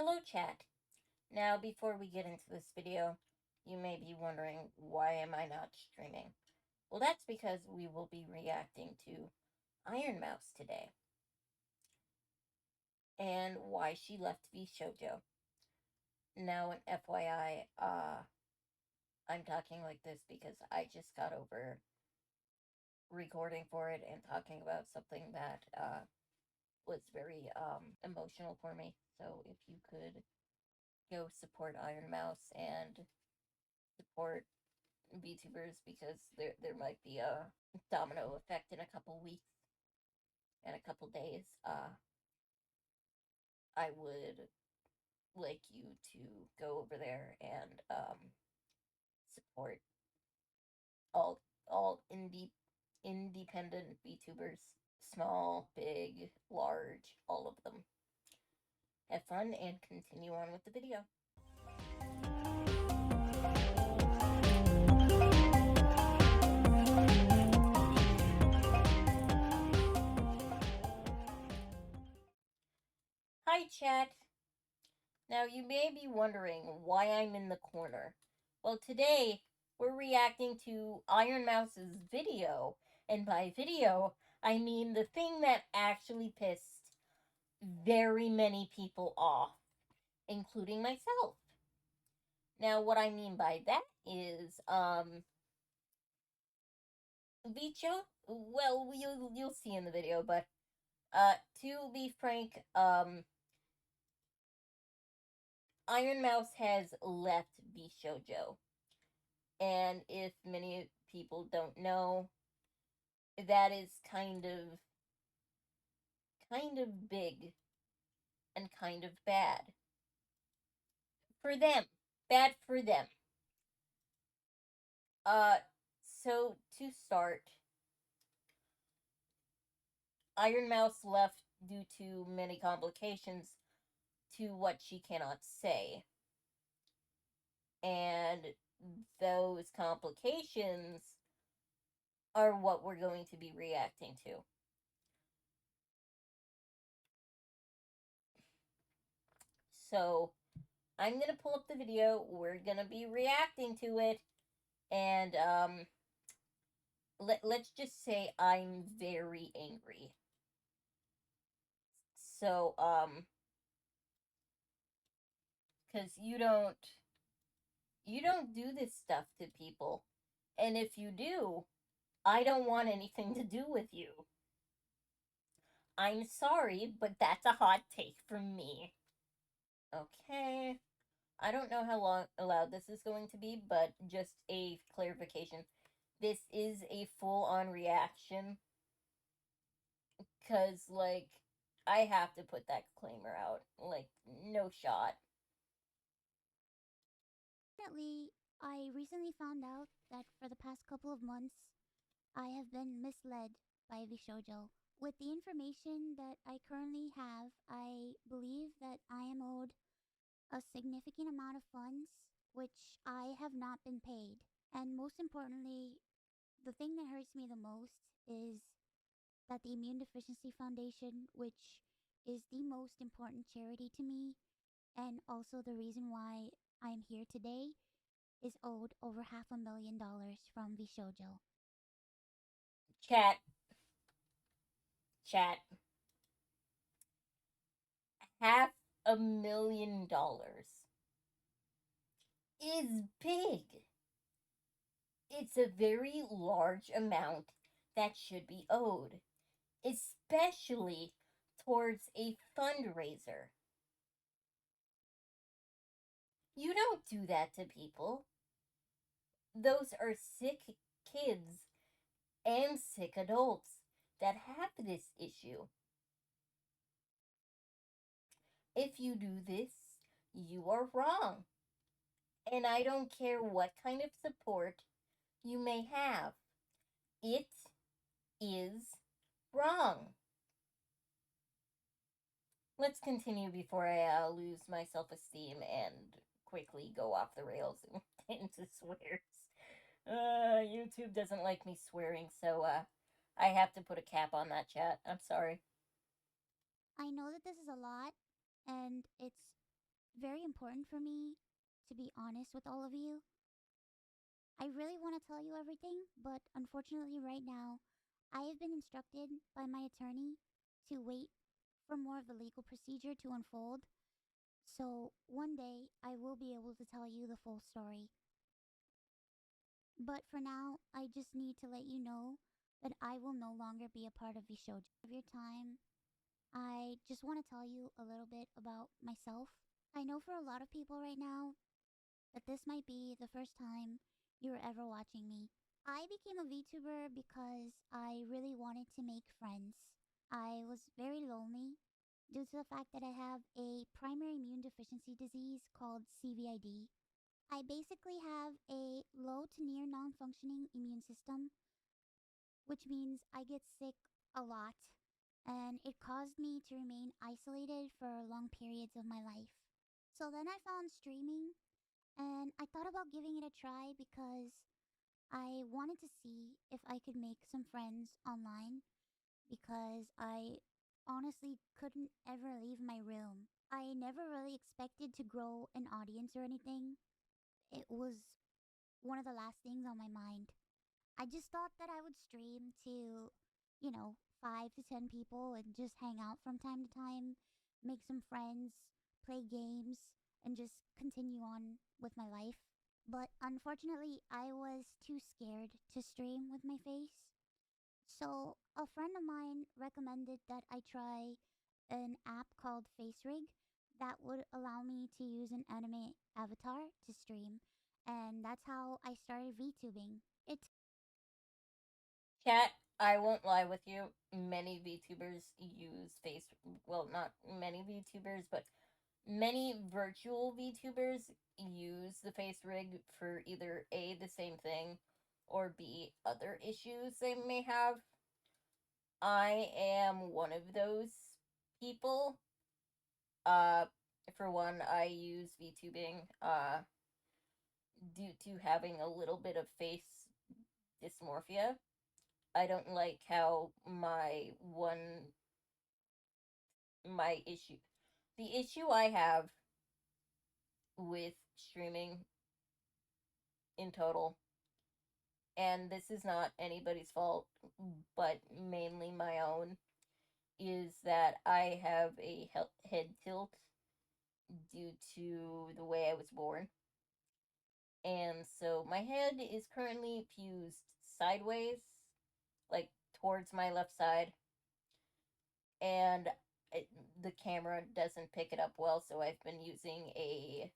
Hello chat. Now before we get into this video, you may be wondering why am I not streaming? Well, that's because we will be reacting to Ironmouse today and why she left Vshojo. Now an FYI, I'm talking like this because I just got over recording for it and talking about something that was very emotional for me. So if you could go support Ironmouse and support VTubers because there might be a domino effect in a couple weeks and a couple days. I would like you to go over there and support all independent VTubers, small, big, large, all of them. Have fun and continue on with the video. Hi chat. Now you may be wondering why I'm in the corner. Well, today we're reacting to Ironmouse's video, and by video, I mean the thing that actually pissed very many people off, including myself. Now, what I mean by that is, Vshojo, well, you'll see in the video, but, to be frank, Ironmouse has left Vshojo. And if many people don't know, that is kind of big and kind of bad for them. Bad for them. So to start, Ironmouse left due to many complications to what she cannot say. And those complications are what we're going to be reacting to. So, I'm going to pull up the video, we're going to be reacting to it, and, let's just say I'm very angry. So, because you don't do this stuff to people. And if you do, I don't want anything to do with you. I'm sorry, but that's a hot take from me. Okay. I don't know how loud this is going to be, but just a clarification. This is a full-on reaction. Because, like, I have to put that disclaimer out. Like, no shot. Unfortunately, I recently found out that for the past couple of months, I have been misled by Vshojo. With the information that I currently have, I believe that I am owed a significant amount of funds, which I have not been paid. And most importantly, the thing that hurts me the most is that the Immune Deficiency Foundation, which is the most important charity to me, and also the reason why I'm here today, is owed over $500,000 from Vshojo. Chat. Chat. $500,000 is big. It's a very large amount that should be owed, especially towards a fundraiser. You don't do that to people. Those are sick kids and sick adults that have this issue. If you do this, you are wrong. And I don't care what kind of support you may have. It is wrong. Let's continue before I lose my self-esteem and quickly go off the rails into swears. YouTube doesn't like me swearing, so I have to put a cap on that chat. I'm sorry. I know that this is a lot, and it's very important for me to be honest with all of you. I really want to tell you everything, but unfortunately, right now, I have been instructed by my attorney to wait for more of the legal procedure to unfold. So one day, I will be able to tell you the full story. But for now, I just need to let you know that I will no longer be a part of Vshojo. Of your time, I just want to tell you a little bit about myself. I know for a lot of people right now that this might be the first time you were ever watching me. I became a VTuber because I really wanted to make friends. I was very lonely due to the fact that I have a primary immune deficiency disease called CVID. I basically have a low to near non functioning immune system, which means I get sick a lot, and it caused me to remain isolated for long periods of my life. So then I found streaming, and I thought about giving it a try because I wanted to see if I could make some friends online because I honestly couldn't ever leave my room. I never really expected to grow an audience or anything. It was one of the last things on my mind. I just thought that I would stream to, 5 to 10 people and just hang out from time to time, make some friends, play games, and just continue on with my life. But unfortunately, I was too scared to stream with my face. So, a friend of mine recommended that I try an app called FaceRig that would allow me to use an anime avatar to stream. And that's how I started VTubing. It Cat, I won't lie with you. Many VTubers use face. Well, not many VTubers, but many virtual VTubers use the face rig for either A, the same thing, or B, other issues they may have. I am one of those people. Uh, for one, I use VTubing due to having a little bit of face dysmorphia. I don't like how my issue the issue I have with streaming in total, and this is not anybody's fault, but mainly my own, is that I have a head tilt due to the way I was born. And so my head is currently fused sideways, like towards my left side, and it, the camera doesn't pick it up well, so I've been using a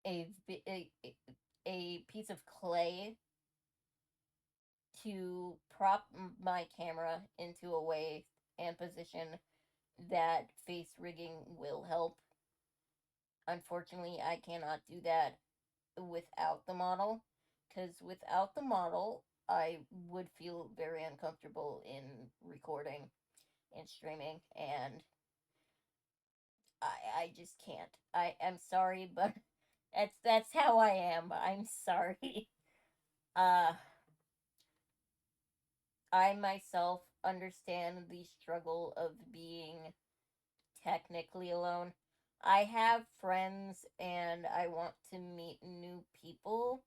a, a piece of clay to prop my camera into a way and position that face rigging will help. Unfortunately, I cannot do that without the model, because without the model, I would feel very uncomfortable in recording and streaming, and I just can't. I am sorry, but that's how I am. I'm sorry. Uh, I myself understand the struggle of being technically alone. I have friends and I want to meet new people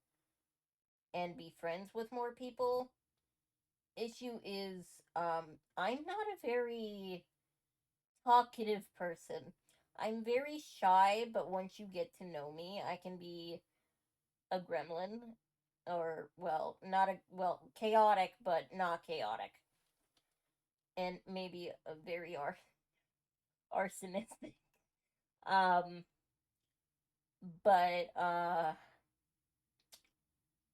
and be friends with more people. Issue is, I'm not a very talkative person. I'm very shy, but once you get to know me, I can be a gremlin. Or, well, not a, well, chaotic, but not chaotic. And maybe a very arsonistic. Um, but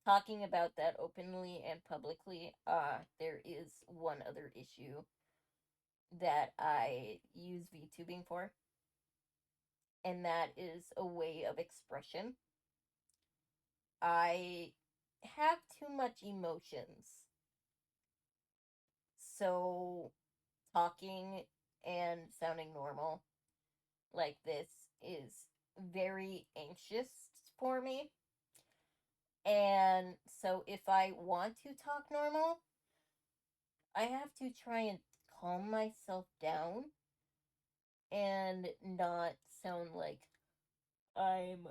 talking about that openly and publicly, there is one other issue that I use VTubing for, and that is a way of expression. I have too much emotions, so talking and sounding normal like this is very anxious for me. And so if I want to talk normal, I have to try and calm myself down and not sound I'm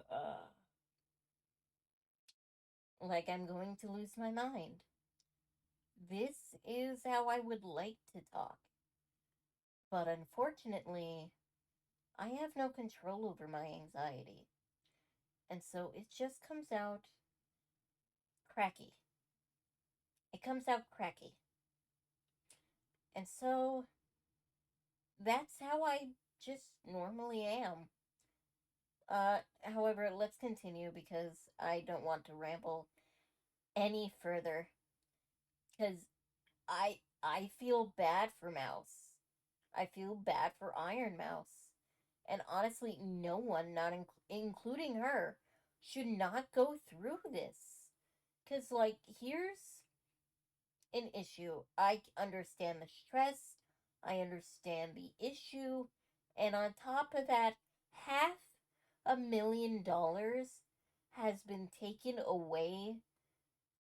like I'm going to lose my mind. This is how I would like to talk. But unfortunately, I have no control over my anxiety. And so it just comes out cracky. It comes out cracky. And so that's how I just normally am. However, let's continue because I don't want to ramble any further. Because I feel bad for Mouse. I feel bad for Ironmouse. And honestly, no one, not including her, should not go through this. Because, here's an issue. I understand the stress, I understand the issue, and on top of that, $500,000 has been taken away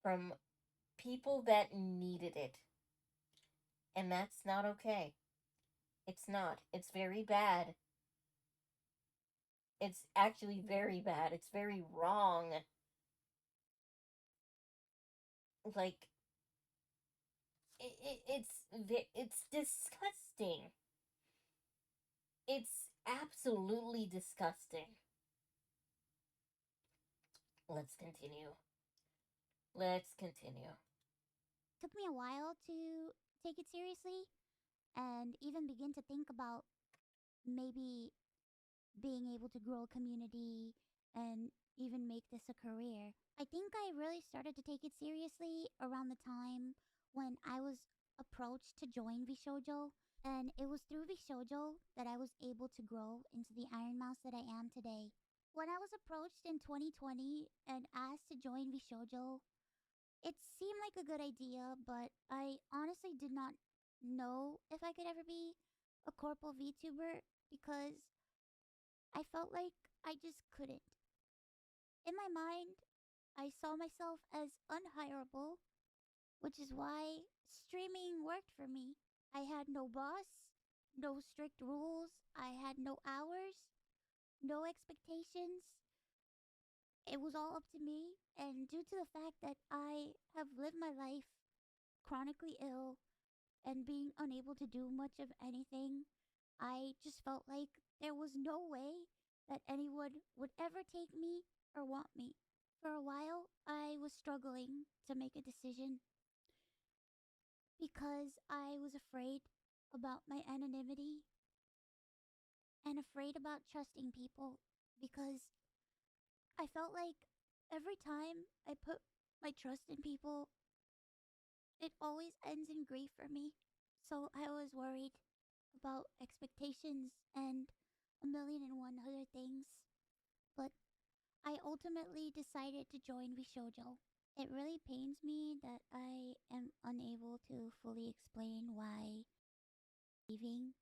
from people that needed it. And that's not okay. It's not. It's very bad. It's actually very bad. It's very wrong. Like, it's disgusting. It's absolutely disgusting. Let's continue. Let's continue. Took me a while to take it seriously and even begin to think about maybe being able to grow a community and even make this a career. I think I really started to take it seriously around the time when I was approached to join Vshojo. And it was through Vshojo that I was able to grow into the Iron Mouse that I am today. When I was approached in 2020 and asked to join Vshojo, it seemed like a good idea, but I honestly did not know if I could ever be a corporal VTuber because I felt like I just couldn't. In my mind, I saw myself as unhireable, which is why streaming worked for me. I had no boss, no strict rules, I had no hours, no expectations. It was all up to me, and due to the fact that I have lived my life chronically ill and being unable to do much of anything, I just felt like there was no way that anyone would ever take me or want me. For a while, I was struggling to make a decision because I was afraid about my anonymity and afraid about trusting people because I felt like every time I put my trust in people, it always ends in grief for me. So I was worried about expectations and a million and one other things. But I ultimately decided to join Vshojo. It really pains me that I am unable to fully explain why leaving.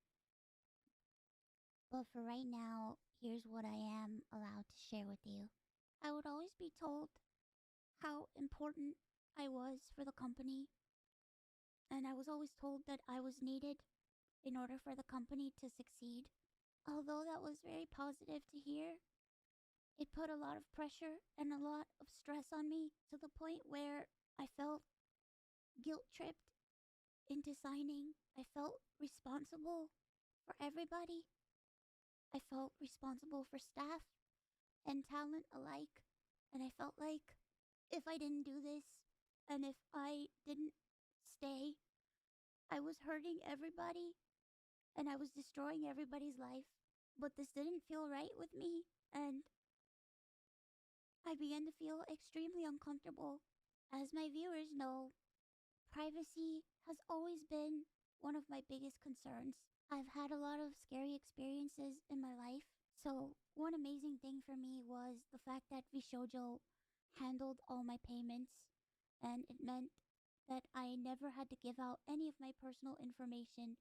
But for right now, here's what I am allowed to share with you. I would always be told how important I was for the company, and I was always told that I was needed in order for the company to succeed. Although that was very positive to hear, it put a lot of pressure and a lot of stress on me to the point where I felt guilt tripped into signing. I felt responsible for everybody. I felt responsible for staff and talent alike. And I felt like if I didn't do this and if I didn't stay, I was hurting everybody and I was destroying everybody's life. But this didn't feel right with me, and I began to feel extremely uncomfortable. As my viewers know, privacy has always been one of my biggest concerns. I've had a lot of scary experiences in my life, so one amazing thing for me was the fact that Vshojo handled all my payments, and it meant that I never had to give out any of my personal information,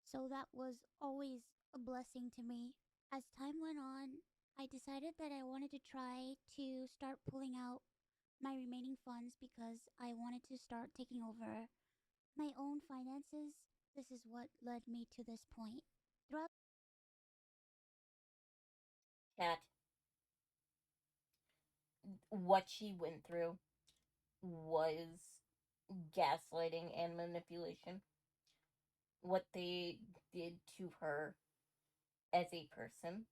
so that was always a blessing to me. As time went on, I decided that I wanted to try to start pulling out my remaining funds because I wanted to start taking over my own finances. This is what led me to this point. Throughout Cat, what she went through was gaslighting and manipulation. What they did to her as a person,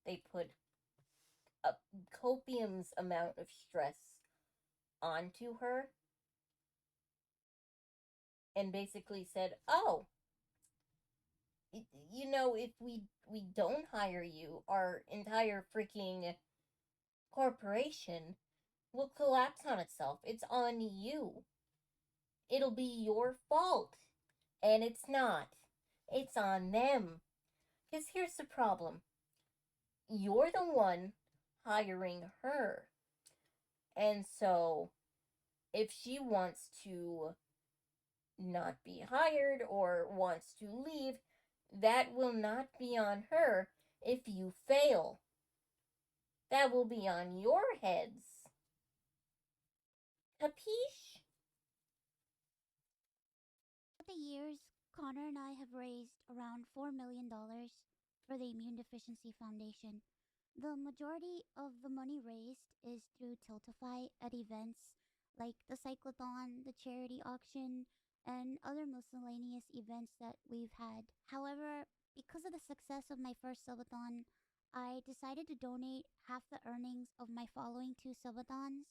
they put a copious amount of stress onto her and basically said, "Oh, if we don't hire you, our entire freaking corporation will collapse on itself. It's on you. It'll be your fault." And it's not. It's on them. Because here's the problem: you're the one hiring her. And so, if she wants to not be hired or wants to leave, that will not be on her if you fail. That will be on your heads. Capiche? the years, Connor and I have raised around $4 million for the Immune Deficiency Foundation. The majority of the money raised is through Tiltify at events like the Cyclothon, the charity auction, and other miscellaneous events that we've had. However, because of the success of my first subathon, I decided to donate half the earnings of my following two subathons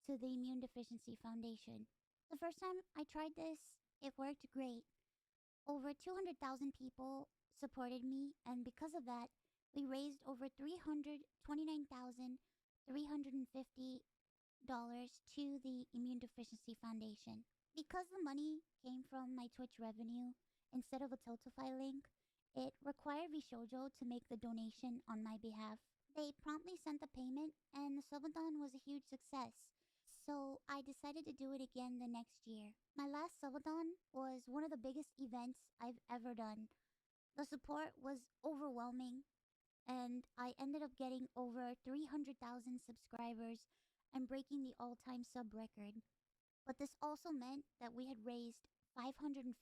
to the Immune Deficiency Foundation. The first time I tried this, it worked great. Over 200,000 people supported me, and because of that, we raised over $329,350 to the Immune Deficiency Foundation. Because the money came from my Twitch revenue instead of a Tiltify link, it required Vshojo to make the donation on my behalf. They promptly sent the payment, and the subathon was a huge success. So I decided to do it again the next year. My last subathon was one of the biggest events I've ever done. The support was overwhelming, and I ended up getting over 300,000 subscribers and breaking the all time sub record. But this also meant that we had raised $515,000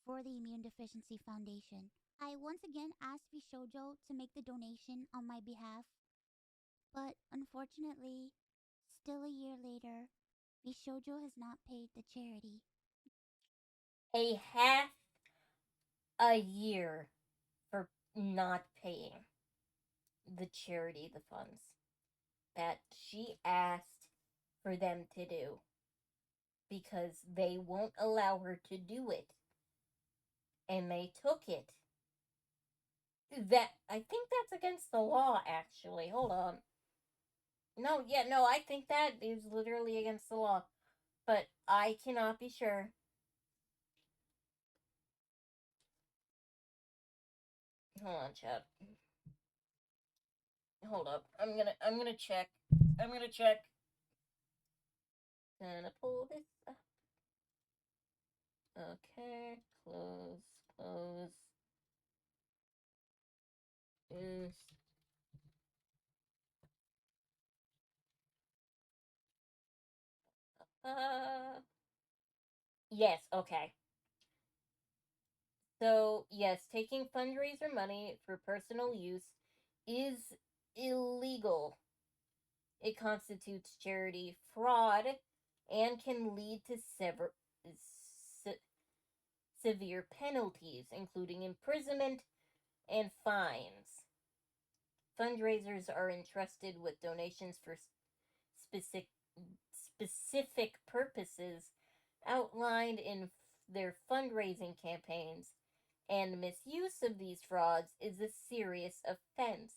for the Immune Deficiency Foundation. I once again asked Vshojo to make the donation on my behalf, but unfortunately, still a year later, Vshojo has not paid the charity. A half a year for not paying the charity the funds that she asked for them to do because they won't allow her to do it. And they took it. That I think that's against the law actually. Hold on. No, I think that is literally against the law. But I cannot be sure. Hold on, chat. Hold up. I'm gonna check. I'm gonna check. Gonna pull this up. Okay. Close. Is yes, okay. So, yes, taking fundraiser money for personal use is illegal. It constitutes charity fraud and can lead to severe penalties, including imprisonment and fines. Fundraisers are entrusted with donations for specific specific purposes outlined in their fundraising campaigns, and misuse of these frauds is a serious offense.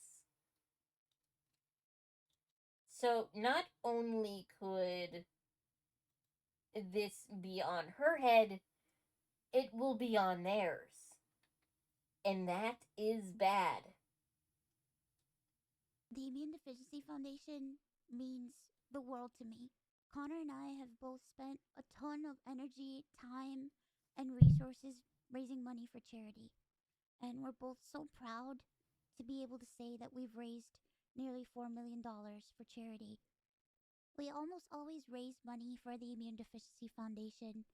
So, not only could this be on her head, it will be on theirs. And that is bad. The Immune Deficiency Foundation means the world to me. Connor and I have both spent a ton of energy, time, and resources raising money for charity. And we're both so proud to be able to say that we've raised nearly $4 million for charity. We almost always raise money for the Immune Deficiency Foundation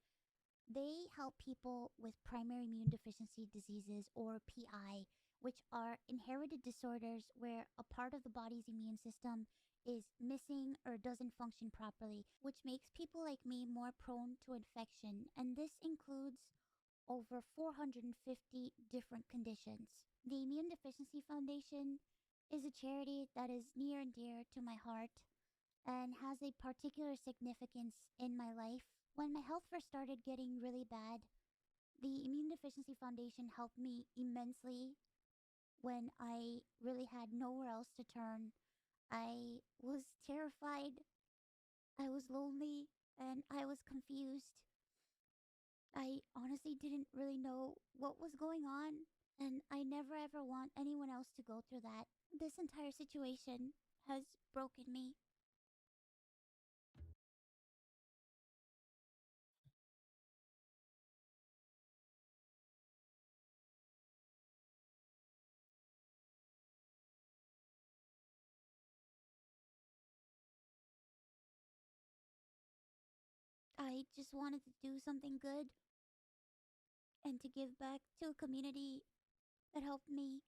They help people with primary immune deficiency diseases, or PI, which are inherited disorders where a part of the body's immune system is missing or doesn't function properly, which makes people like me more prone to infection. And this includes over 450 different conditions. The Immune Deficiency Foundation is a charity that is near and dear to my heart and has a particular significance in my life. When my health first started getting really bad, the Immune Deficiency Foundation helped me immensely when I really had nowhere else to turn. I was terrified, I was lonely, and I was confused. I honestly didn't really know what was going on, and I never ever want anyone else to go through that. This entire situation has broken me. I just wanted to do something good and to give back to a community that helped me,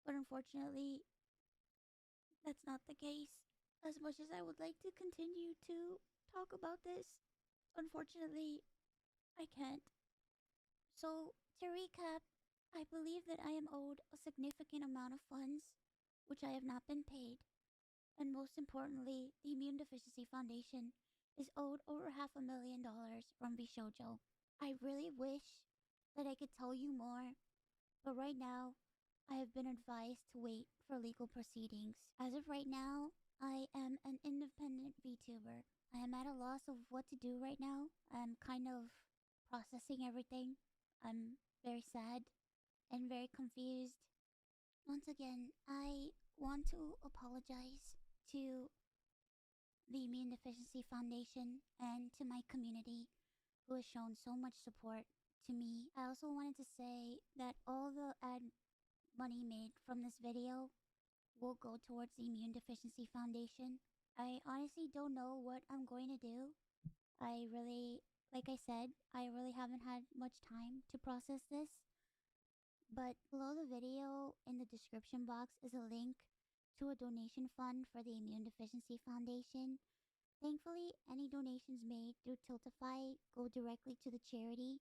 but unfortunately, that's not the case. As much as I would like to continue to talk about this, unfortunately, I can't. So, to recap, I believe that I am owed a significant amount of funds, which I have not been paid. And most importantly, the Immune Deficiency Foundation is owed over $500,000 from Vshojo. I really wish that I could tell you more, but right now, I have been advised to wait for legal proceedings. As of right now, I am an independent VTuber. I am at a loss of what to do right now. I'm kind of processing everything. I'm very sad and very confused. Once again, I want to apologize to the Immune Deficiency Foundation and to my community who has shown so much support to me. I also wanted to say that all the ad money made from this video will go towards the Immune Deficiency Foundation. I honestly don't know what I'm going to do. Like I said, I really haven't had much time to process this. But below the video in the description box is a link to a donation fund for the Immune Deficiency Foundation. Thankfully, any donations made through Tiltify go directly to the charity.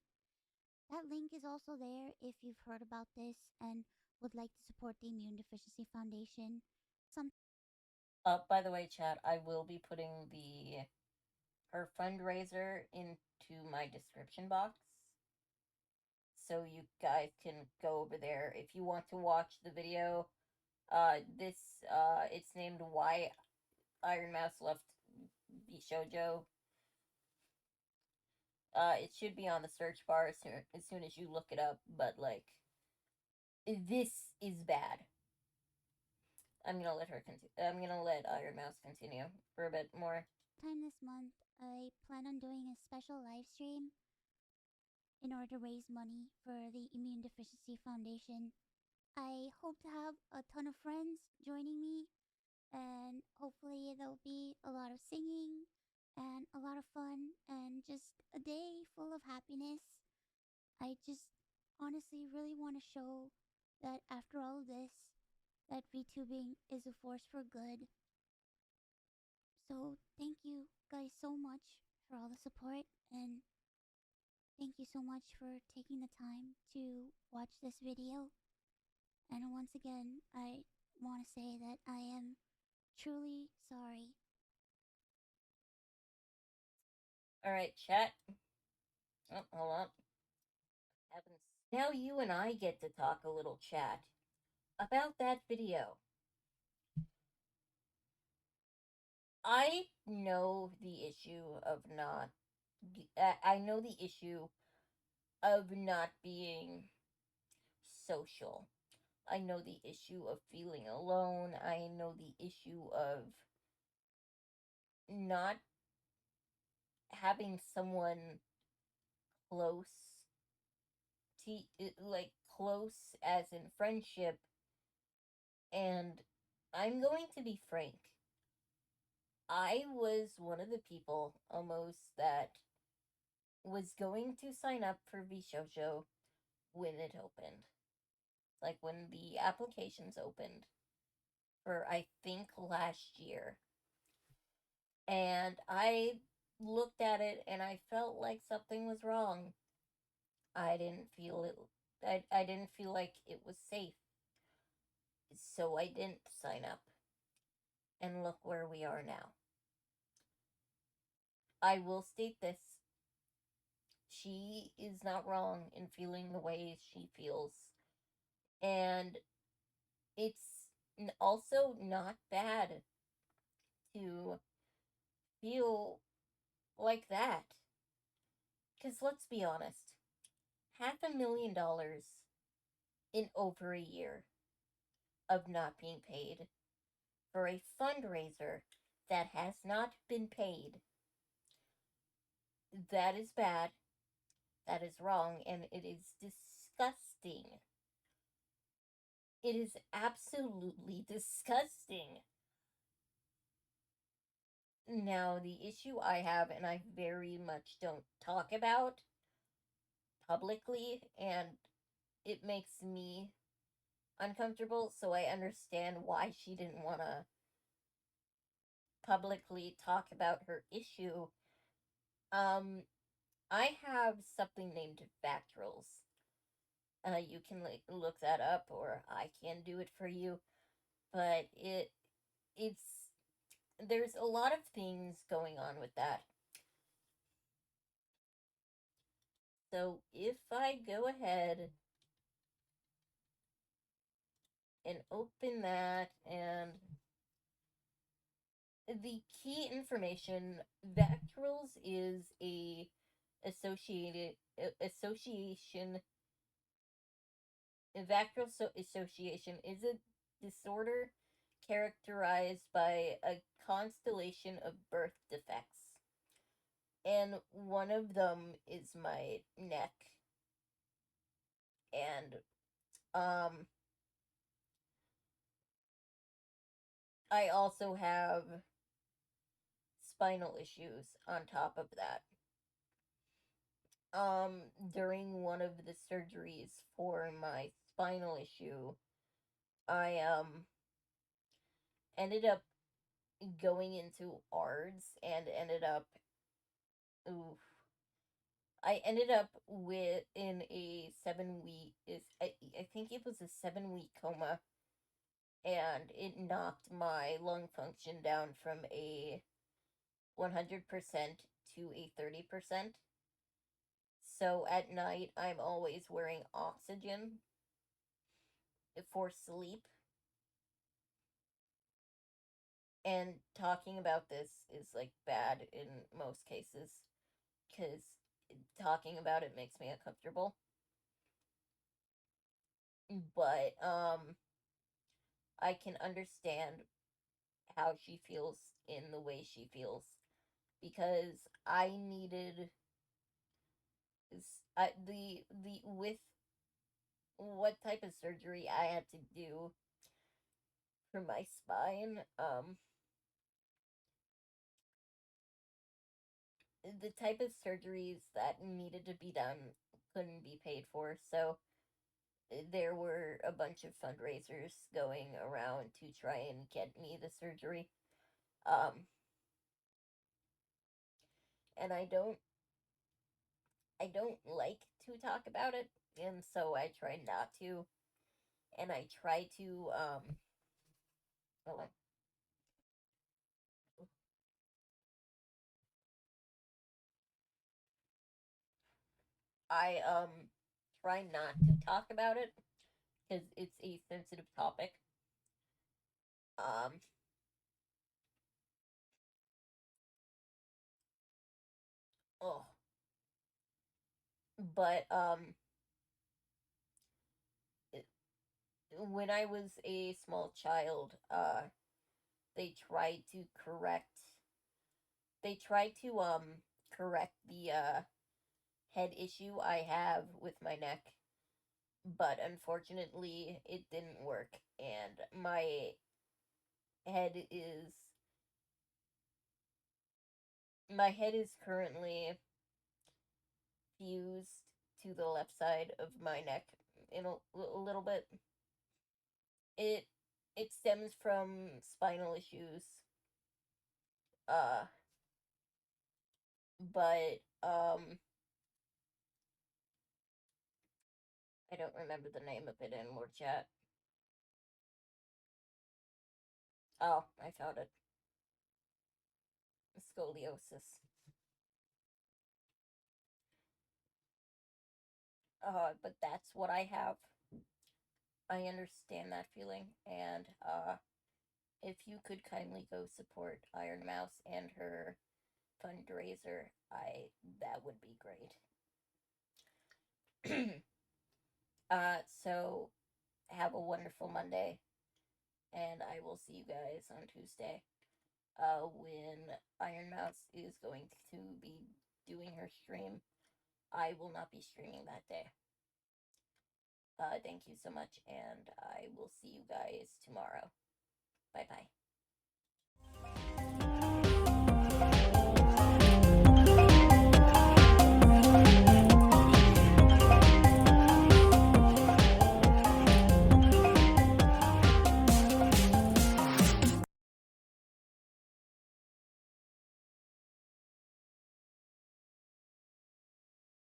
That link is also there if you've heard about this and would like to support the Immune Deficiency Foundation. Some By the way, chat, I will be putting the her fundraiser into my description box, so you guys can go over there if you want to watch the video. It's named Why Ironmouse Left Vshojo. It should be on the search bar as soon as you look it up, but like, this is bad. I'm gonna let Ironmouse continue for a bit more. time this month, I plan on doing a special live stream in order to raise money for the Immune Deficiency Foundation. I hope to have a ton of friends joining me, and hopefully, there'll be a lot of singing and a lot of fun and just a day full of happiness. I just honestly really want to show that after all of this, that VTubing is a force for good. So, thank you guys so much for all the support, and thank you so much for taking the time to watch this video. And once again, I want to say that I am truly sorry. Alright, chat. Oh, hold on. Heavens. Now you and I get to talk a little, chat, about that video. I know the issue of not. I know the issue of not being social. I know the issue of feeling alone. I know the issue of not having someone close to, like, close as in friendship. And I'm going to be frank. I was one of the people almost that was going to sign up for Vshojo when it opened. Like when the applications opened for, I think, last year. And I looked at it and I felt like something was wrong. I didn't feel it. I didn't feel like it was safe. So I didn't sign up. And look where we are now. I will state this. She is not wrong in feeling the way she feels. And it's also not bad to feel like that. Because let's be honest, $500,000 in over a year of not being paid for a fundraiser that has not been paid, that is bad, that is wrong, and it is disgusting. It is absolutely disgusting. Now, the issue I have, and I very much don't talk about publicly, and it makes me uncomfortable, so I understand why she didn't want to publicly talk about her issue. Um, I have something named Vactrals. You can look that up, or I can do it for you. But it's there's a lot of things going on with that. So if I go ahead and open that, and the key information, Vactrals is a associated association. A Vactral association is a disorder characterized by a constellation of birth defects, and one of them is my neck, and um I also have spinal issues on top of that. During one of the surgeries for my spinal issue, I ended up going into ARDS and ended up oof, I ended up with in a 7 week is I think it was a 7 week coma, and it knocked my lung function down from a 100% to a 30%. So at night I'm always wearing oxygen for sleep, and talking about this is like bad in most cases because talking about it makes me uncomfortable. But I can understand how she feels in the way she feels, because I needed the with what type of surgery I had to do for my spine. The type of surgeries that needed to be done couldn't be paid for, so there were a bunch of fundraisers going around to try and get me the surgery. Um, and I don't like to talk about it, and so I try not to. And I try to hold on. I try not to talk about it because it's a sensitive topic. Um, oh, but when I was a small child, they tried to correct. They tried to correct the head issue I have with my neck, but unfortunately it didn't work, and head is my head is currently fused to the left side of my neck in a little bit. It it stems from spinal issues. Uh, but I don't remember the name of it anymore, chat. Oh, I found it. Scoliosis. But that's what I have. I understand that feeling, and if you could kindly go support Ironmouse and her fundraiser, that would be great. So have a wonderful Monday, and I will see you guys on Tuesday. When Ironmouse is going to be doing her stream. I will not be streaming that day. Thank you so much, and I will see you guys tomorrow. Bye bye.